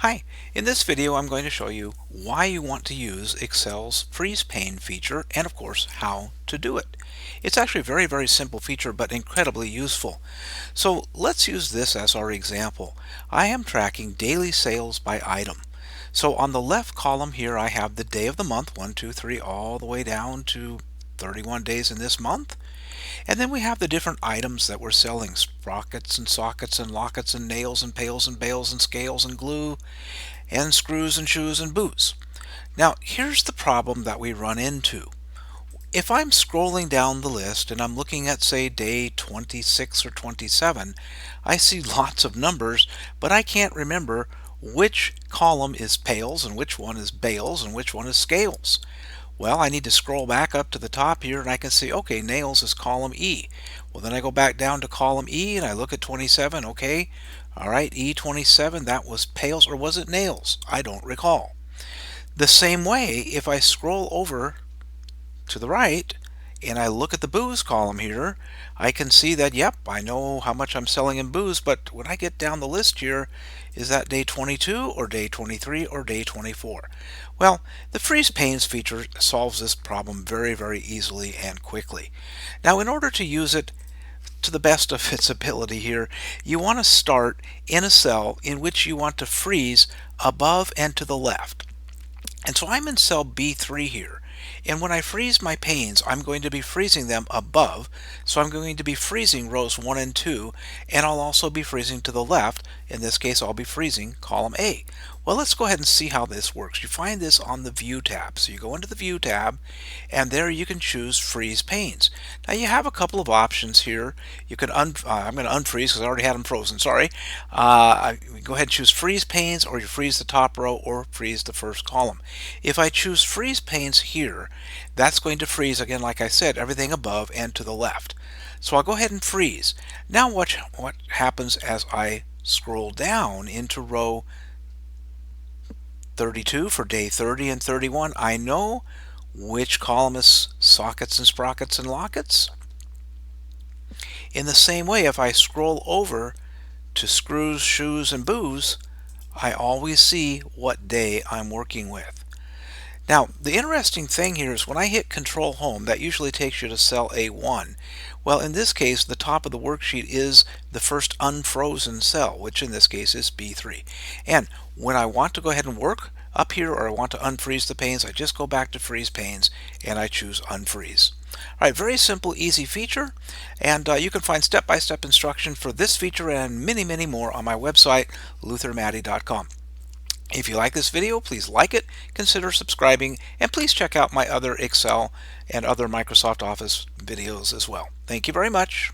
Hi, in this video I'm going to show you why you want to use Excel's freeze pane feature and of course how to do it. It's actually a very simple feature but incredibly useful. So let's use this as our example. I am tracking daily sales by item. So on the left column here I have the day of the month, 1, 2, 3, all the way down to 31 days in this month. And then we have the different items that we're selling: sprockets and sockets and lockets and nails and pails and bales and scales and glue and screws and shoes and boots. Now here's the problem that we run into. If I'm scrolling down the list and I'm looking at, say, day 26 or 27, I see lots of numbers, but I can't remember which column is pails and which one is bales and which one is scales. Well, I need to scroll back up to the top here and I can see, okay, nails is column E. Well, then I go back down to column E and I look at 27. Okay, all right, E27, that was pails, or was it nails? I don't recall. The same way, if I scroll over to the right and I look at the booze column here, I can see that, yep, I know how much I'm selling in booze, but when I get down the list here, is that day 22 or day 23 or day 24? Well, the freeze panes feature solves this problem very easily and quickly. Now, in order to use it to the best of its ability here, you want to start in a cell in which you want to freeze above and to the left. And so I'm in cell B3 here. And when I freeze my panes, I'm going to be freezing them above. So I'm going to be freezing rows 1 and 2, and I'll also be freezing to the left. In this case, I'll be freezing column A. Well, let's go ahead and see how this works. You find this on the View tab. So you go into the View tab, and there you can choose Freeze Panes. Now you have a couple of options here. You can I'm going to unfreeze because I already had them frozen. Sorry. Go ahead and choose Freeze Panes, or you freeze the top row, or freeze the first column. If I choose Freeze Panes here, that's going to freeze, again, like I said, everything above and to the left. So I'll go ahead and freeze. Now what happens as I scroll down into row 32 for day 30 and 31, I know which column is sockets and sprockets and lockets. In the same way, if I scroll over to screws, shoes, and booze, I always see what day I'm working with. Now, the interesting thing here is when I hit Control Home, that usually takes you to cell A1. Well, in this case, the top of the worksheet is the first unfrozen cell, which in this case is B3. And when I want to go ahead and work up here, or I want to unfreeze the panes, I just go back to Freeze Panes and I choose Unfreeze. All right, very simple, easy feature, and you can find step-by-step instruction for this feature and many more on my website, luthermatte.com. If you like this video, please like it, consider subscribing, and please check out my other Excel and other Microsoft Office videos as well. Thank you very much.